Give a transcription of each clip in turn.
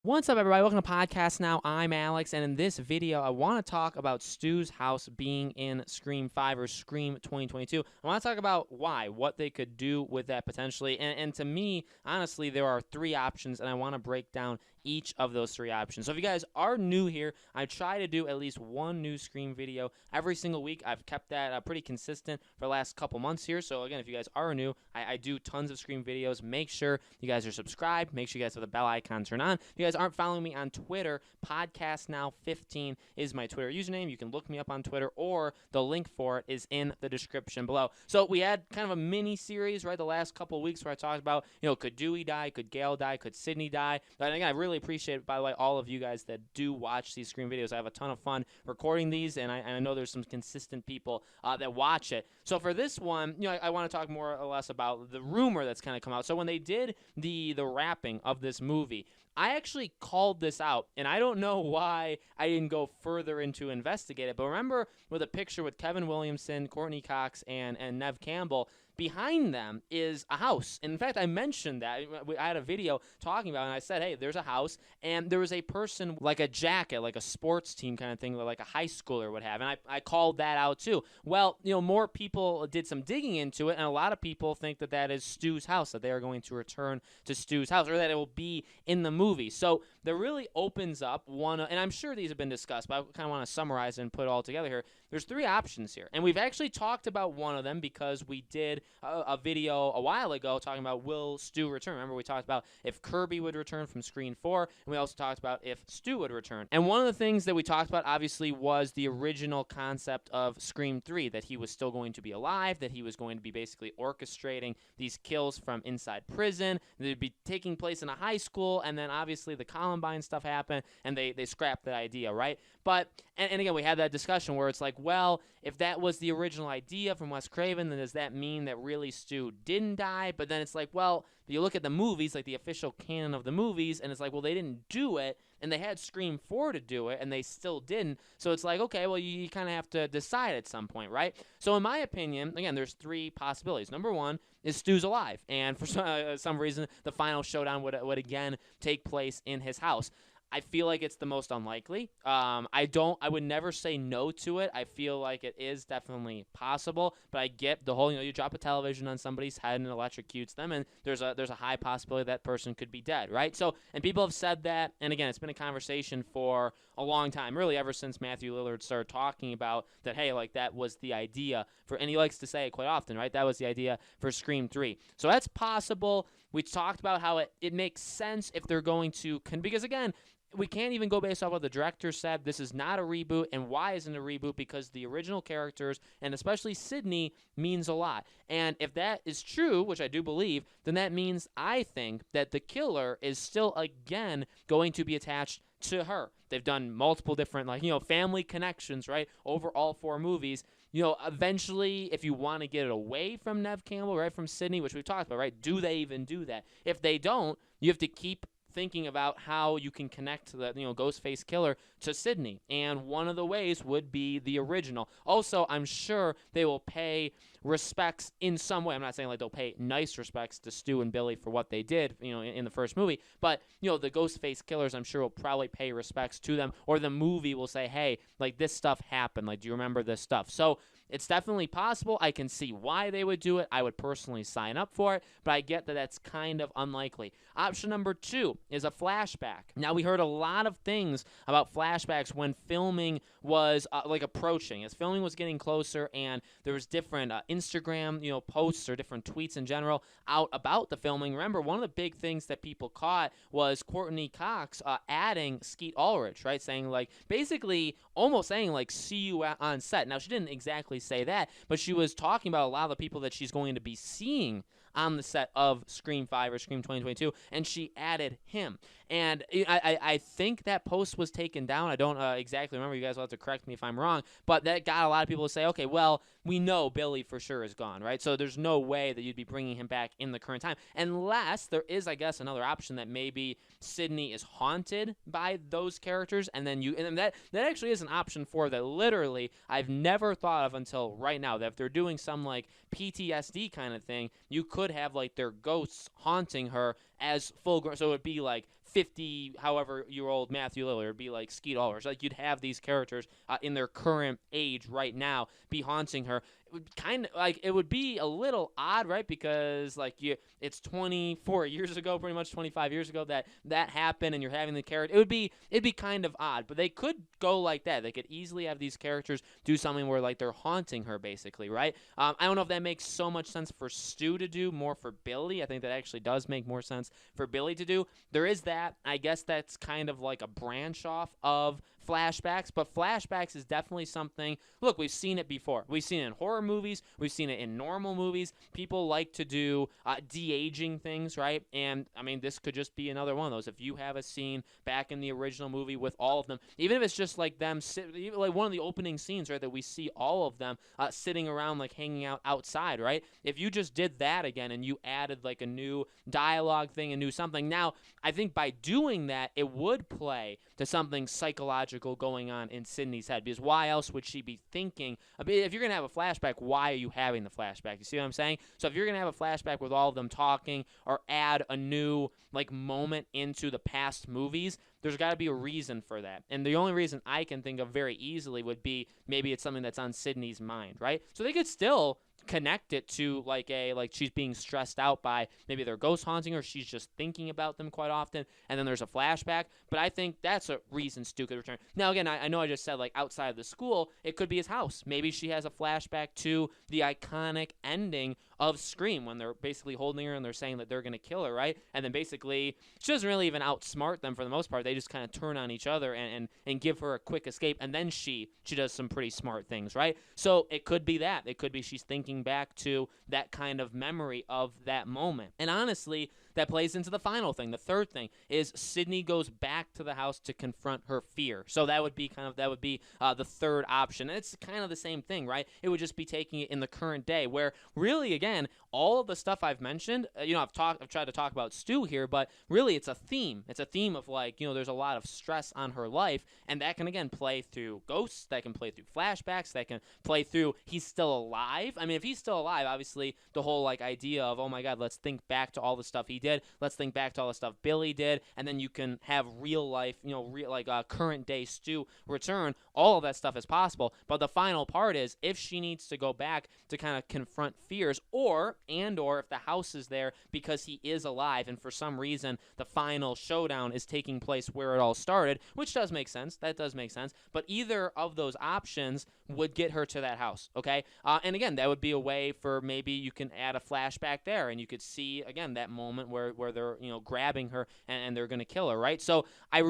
What's up, everybody? Welcome to Podcast Now. I'm Alex, and in this video, I want to talk about Stu's House being in Scream 5 or Scream 2022. I want to talk about why, what they could do with that potentially, and to me, honestly, there are three options, and I want to break down each of those three options. So if you guys are new here, I try to do at least one new Scream video every single week. I've kept that pretty consistent for the last couple months here. So again, if you guys are new, I do tons of Scream videos. Make sure you guys are subscribed. Make sure you guys have the bell icon turned on. If you guys aren't following me on Twitter, PodcastNow15 is my Twitter username. You can look me up on Twitter, or the link for it is in the description below. So we had kind of a mini series, right, the last couple of weeks where I talked about, could Dewey die? Could Gail die? Could Sydney die? And again, I really appreciate, by the way, all of you guys that do watch these Scream videos. I have a ton of fun recording these, and I know there's some consistent people that watch it. So for this one, I want to talk more or less about the rumor that's kind of come out. So when they did the wrapping of this movie, I actually called this out, and I don't know why I didn't go further into investigate it, but remember with a picture with Kevin Williamson, Courtney Cox, and Neve Campbell, behind them is a house. And in fact, I mentioned that. I had a video talking about it, and I said, hey, there's a house, and there was a person, like a jacket, like a sports team kind of thing, like a high schooler would have, and I called that out too. Well, more people did some digging into it, and a lot of people think that that is Stu's house, that they are going to return to Stu's house, or that it will be in the movie. So that really opens up and I'm sure these have been discussed, but I kind of want to summarize and put it all together here. There's three options here, and we've actually talked about one of them because we did a video a while ago talking about will Stu return. Remember, we talked about if Kirby would return from Scream 4, and we also talked about if Stu would return. And one of the things that we talked about, obviously, was the original concept of Scream 3, that he was still going to be alive, that he was going to be basically orchestrating these kills from inside prison, that they'd be taking place in a high school, and then obviously the Columbine stuff happened, and they scrapped that idea, right? But, and again, we had that discussion where it's like, well, if that was the original idea from Wes Craven, then does that mean that really Stu didn't die? But then it's like, well, you look at the movies, like the official canon of the movies, and it's like, well, they didn't do it, and they had Scream 4 to do it, and they still didn't. So it's like, okay, well, you kind of have to decide at some point, right? So in my opinion, again, there's three possibilities. Number one is Stu's alive, and for some reason, the final showdown would again take place in his house. I feel like it's the most unlikely. I would never say no to it. I feel like it is definitely possible, but I get the whole, you drop a television on somebody's head and it electrocutes them, and there's a high possibility that person could be dead, right? So, and people have said that, and again, it's been a conversation for a long time, really ever since Matthew Lillard started talking about that, hey, like that was the idea for, and he likes to say it quite often, right? That was the idea for Scream 3. So that's possible. We talked about how it makes sense if they're going to, because again, we can't even go based off what the director said. This is not a reboot. And why isn't it a reboot? Because the original characters, and especially Sydney, means a lot. And if that is true, which I do believe, then that means, I think, that the killer is still, again, going to be attached to her. They've done multiple different, family connections, right, over all four movies. Eventually, if you want to get it away from Neve Campbell, right, from Sydney, which we've talked about, right, do they even do that? If they don't, you have to keep thinking about how you can connect the Ghostface killer to Sydney, and one of the ways would be the original. Also, I'm sure they will pay respects in some way. I'm not saying like they'll pay nice respects to Stu and Billy for what they did, in the first movie, but the Ghostface killers, I'm sure, will probably pay respects to them, or the movie will say, hey, like this stuff happened, like do you remember this stuff? So it's definitely possible. I can see why they would do it. I would personally sign up for it, but I get that that's kind of unlikely. Option number two is a flashback. Now, we heard a lot of things about flashbacks when filming was approaching, as filming was getting closer, and there was different Instagram posts or different tweets in general out about the filming. Remember, one of the big things that people caught was Courtney Cox adding Skeet Ulrich, right, saying basically almost saying see you on set. Now, she didn't exactly say that, but she was talking about a lot of the people that she's going to be seeing on the set of Scream 5 or Scream 2022, and she added him. And I think that post was taken down. I don't exactly remember. You guys will have to correct me if I'm wrong, but that got a lot of people to say, okay, well, we know Billy for sure is gone, right? So there's no way that you'd be bringing him back in the current time, unless there is, I guess, another option that maybe Sydney is haunted by those characters, and then that actually is an option for that. Literally, I've never thought of until right now, that if they're doing some PTSD kind of thing, you could have their ghosts haunting her as full grown. So it would be 50 however year old Matthew Lillard, it'd be like Skeet Ulrich. Like you'd have these characters in their current age right now be haunting her. It would kind of like it would be a little odd, right? Because like it's 24 years ago, pretty much 25 years ago that happened, and you're having the character. It'd be kind of odd, but they could go like that. They could easily have these characters do something where like they're haunting her, basically, right? I don't know if that makes so much sense for Stu to do, more for Billy. I think that actually does make more sense for Billy to do. There is that. I guess that's kind of like a branch off of Flashbacks, but Flashbacks is definitely something. Look, we've seen it before. We've seen it in horror movies. We've seen it in normal movies. People like to do de-aging things, right? And I mean, this could just be another one of those. If you have a scene back in the original movie with all of them, even if it's just like them, like one of the opening scenes, right, that we see all of them sitting around, like hanging out outside, right? If you just did that again and you added like a new dialogue thing, a new something, now I think by doing that, it would play to something psychological going on in Sydney's head, because why else would she be thinking? I mean, if you're going to have a flashback, why are you having the flashback? You see what I'm saying? So if you're going to have a flashback with all of them talking or add a new like moment into the past movies, there's got to be a reason for that. And the only reason I can think of very easily would be maybe it's something that's on Sydney's mind, right? So they could still connect it to like she's being stressed out by maybe their ghost haunting her, she's just thinking about them quite often, and then there's a flashback. But I think that's a reason Stu could return. Now again, I know I just said like outside of the school, it could be his house. Maybe she has a flashback to the iconic ending of Scream when they're basically holding her and they're saying that they're going to kill her, right? And then basically she doesn't really even outsmart them for the most part. They just kind of turn on each other and give her a quick escape, and then she does some pretty smart things, right? So it could be that. It could be she's thinking back to that kind of memory of that moment. And honestly, that plays into the final thing. The third thing is Sydney goes back to the house to confront her fear. So that would be the third option. And it's kind of the same thing, right? It would just be taking it in the current day, where really, again, all of the stuff I've mentioned, I've tried to talk about Stu here, but really it's a theme. It's a theme of like, there's a lot of stress on her life, and that can again play through ghosts, that can play through flashbacks, that can play through he's still alive. I mean, if he's still alive, obviously the whole like idea of, oh my God, let's think back to all the stuff he did. Let's think back to all the stuff Billy did, and then you can have real life, current day Stu return. All of that stuff is possible. But the final part is if she needs to go back to kind of confront fears, or if the house is there because he is alive, and for some reason the final showdown is taking place where it all started, which does make sense. That does make sense. But either of those options would get her to that house, okay? And again, that would be a way for maybe you can add a flashback there, and you could see again that moment where they're grabbing her and they're gonna kill her, right? So I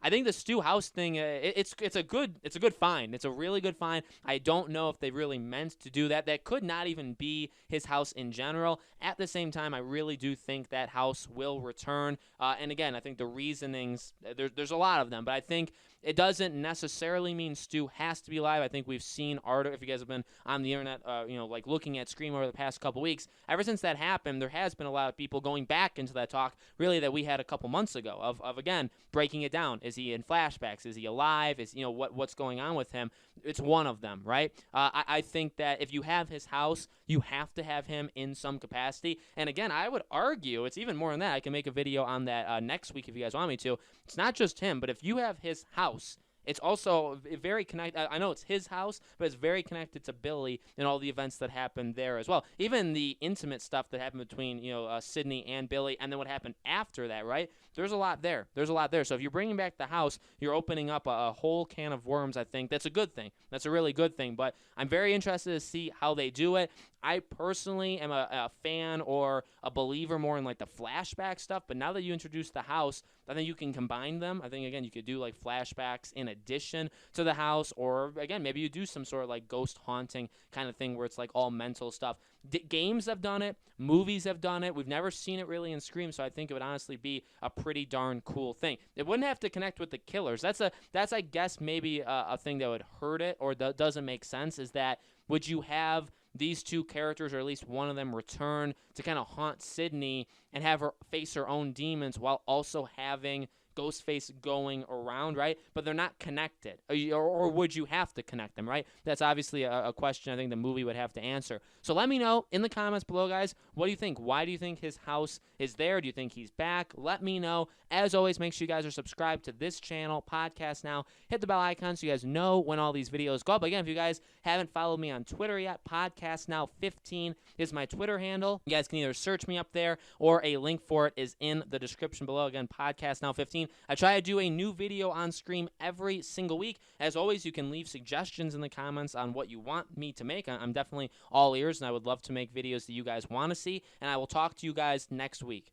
think the Stu House thing, it's a good find. It's a really good find. I don't know if they really meant to do that. That could not even be his house in general. At the same time, I really do think that house will return. And again, I think the reasonings, there's a lot of them, but I think it doesn't necessarily mean Stu has to be alive. I think we've seen art. If you guys have been on the internet, like looking at Scream over the past couple weeks, ever since that happened, there has been a lot of people going back into that talk, really, that we had a couple months ago of again, breaking it down. Is he in flashbacks? Is he alive? Is, what's going on with him? It's one of them, right? I think that if you have his house, you have to have him in some capacity. And again, I would argue it's even more than that. I can make a video on that next week if you guys want me to. It's not just him, but if you have his house, it's also very connected. I know it's his house, but it's very connected to Billy and all the events that happened there as well. Even the intimate stuff that happened between, Sydney and Billy, and then what happened after that, right? There's a lot there. So if you're bringing back the house, you're opening up a whole can of worms, I think. That's a good thing. That's a really good thing. But I'm very interested to see how they do it. I personally am a fan or a believer more in like the flashback stuff, but now that you introduce the house, I think you can combine them. I think, again, you could do like flashbacks in addition to the house, or again, maybe you do some sort of like ghost haunting kind of thing where it's like all mental stuff. Games have done it. Movies have done it. We've never seen it really in Scream, so I think it would honestly be a pretty darn cool thing. It wouldn't have to connect with the killers. That's I guess, maybe a thing that would hurt it or that doesn't make sense, is that would you have these two characters, or at least one of them, return to kind of haunt Sydney and have her face her own demons while also having Ghostface going around, right? But they're not connected. Or would you have to connect them, right? That's obviously a question I think the movie would have to answer. So let me know in the comments below, guys. What do you think? Why do you think his house is there? Do you think he's back? Let me know. As always, make sure you guys are subscribed to this channel, Podcast Now. Hit the bell icon so you guys know when all these videos go up. Again, if you guys haven't followed me on Twitter yet, Podcast Now 15 is my Twitter handle. You guys can either search me up there or a link for it is in the description below. Again, Podcast Now 15. I try to do a new video on Scream every single week. As always, you can leave suggestions in the comments on what you want me to make. I'm definitely all ears, and I would love to make videos that you guys want to see, and I will talk to you guys next week.